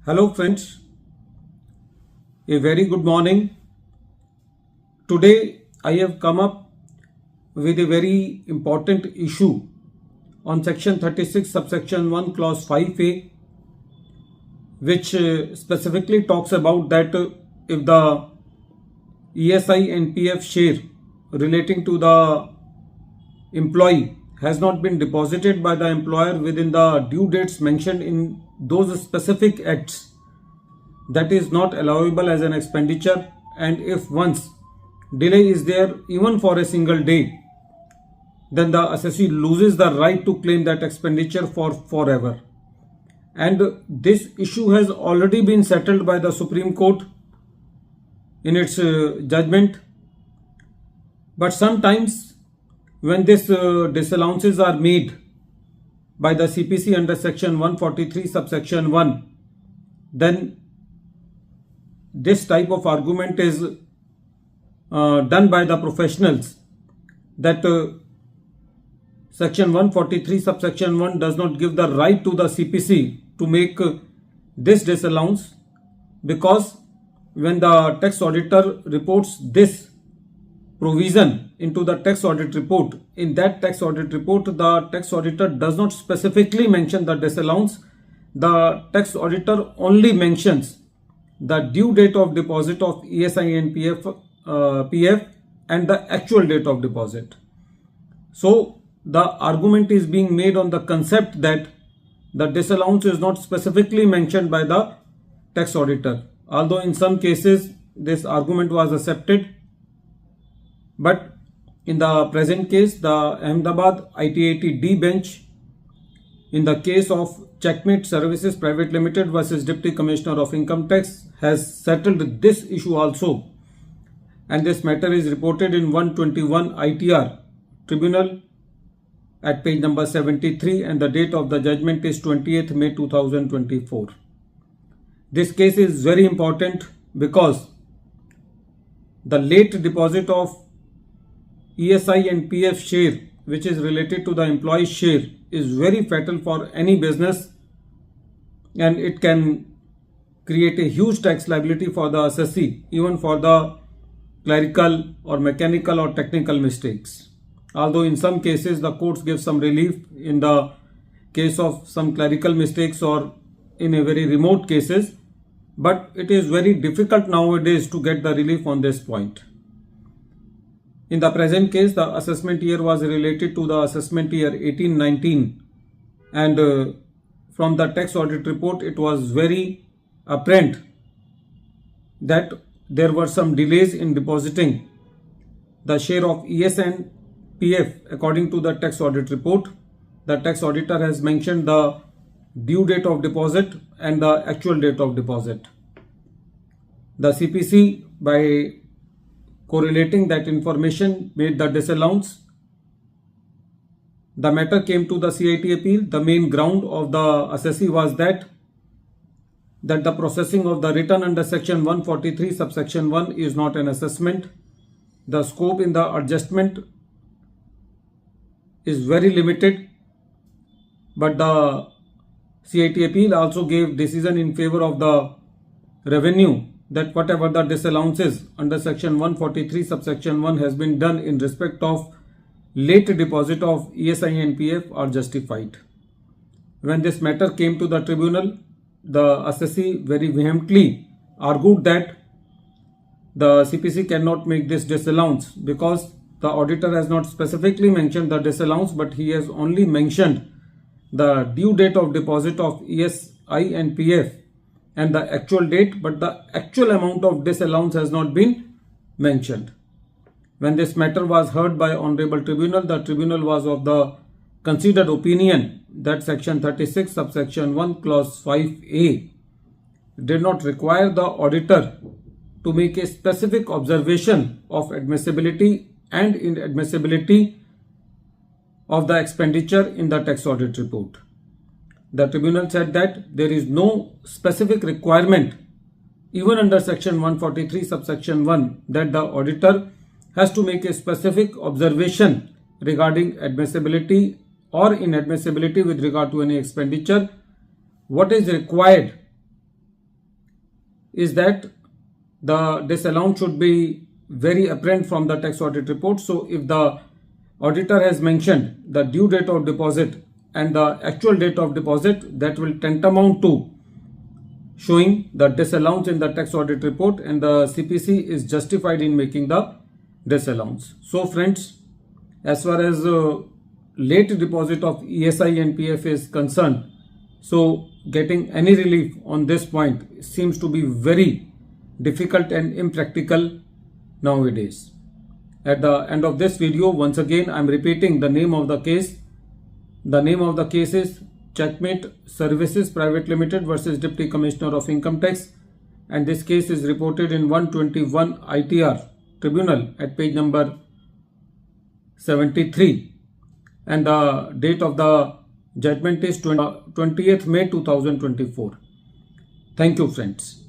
Hello friends, a very good morning. Today I have come up with a very important issue on section 36 subsection 1 clause 5a, which specifically talks about that if the ESI and PF share relating to the employee has not been deposited by the employer within the due dates mentioned in those specific acts, that is not allowable as an expenditure, and if once delay is there even for a single day, then the assessee loses the right to claim that expenditure for forever. And this issue has already been settled by the Supreme Court in its judgment. But sometimes when these disallowances are made by the CPC under section 143 subsection 1, then this type of argument is done by the professionals that section 143 subsection 1 does not give the right to the CPC to make this disallowance, because when the tax auditor reports this provision into the tax audit report, in that tax audit report the tax auditor does not specifically mention the disallowance. The tax auditor only mentions the due date of deposit of ESI and PF and the actual date of deposit. So the argument is being made on the concept that the disallowance is not specifically mentioned by the tax auditor, although in some cases this argument was accepted. But in the present case, the Ahmedabad IT80D bench in the case of Checkmate Services Private Limited versus Deputy Commissioner of Income Tax has settled this issue also, and this matter is reported in 121 ITR Tribunal at page number 73, and the date of the judgment is 20th May 2024. This case is very important because the late deposit of ESI and PF share, which is related to the employee share, is very fatal for any business, and it can create a huge tax liability for the assessee, even for the clerical or mechanical or technical mistakes. Although in some cases the courts give some relief in the case of some clerical mistakes or in a very remote cases, but it is very difficult nowadays to get the relief on this point. In the present case, the assessment year was related to the assessment year 18-19, and from the tax audit report it was very apparent that there were some delays in depositing the share of ES and PF according to the tax audit report. The tax auditor has mentioned the due date of deposit and the actual date of deposit. The CPC, by correlating that information, made the disallowance. The matter came to the CIT appeal. The main ground of the assessee was that the processing of the return under section 143 subsection 1 is not an assessment. The scope in the adjustment is very limited, but the CIT appeal also gave decision in favor of the revenue that whatever the disallowances under section 143 subsection 1 has been done in respect of late deposit of ESI and PF are justified. When this matter came to the tribunal, the assessee very vehemently argued that the CPC cannot make this disallowance because the auditor has not specifically mentioned the disallowance, but he has only mentioned the due date of deposit of ESI and PF and the actual date, but the actual amount of disallowance has not been mentioned. When this matter was heard by Honorable Tribunal, the Tribunal was of the considered opinion that section 36 subsection 1 clause 5a did not require the auditor to make a specific observation of admissibility and inadmissibility of the expenditure in the tax audit report. The tribunal said that there is no specific requirement, even under section 143 subsection 1, that the auditor has to make a specific observation regarding admissibility or inadmissibility with regard to any expenditure. What is required is that the disallowance should be very apparent from the tax audit report. So if the auditor has mentioned the due date of deposit and the actual date of deposit, that will tantamount to showing the disallowance in the tax audit report, and the CPC is justified in making the disallowance. So friends, as far as late deposit of ESI and PF is concerned, so getting any relief on this point seems to be very difficult and impractical nowadays. At the end of this video, once again I am repeating the name of the case. The name of the case is Checkmate Services Private Limited versus Deputy Commissioner of Income Tax, and this case is reported in 121 ITR Tribunal at page number 73, and the date of the judgment is 20th May 2024. Thank you friends.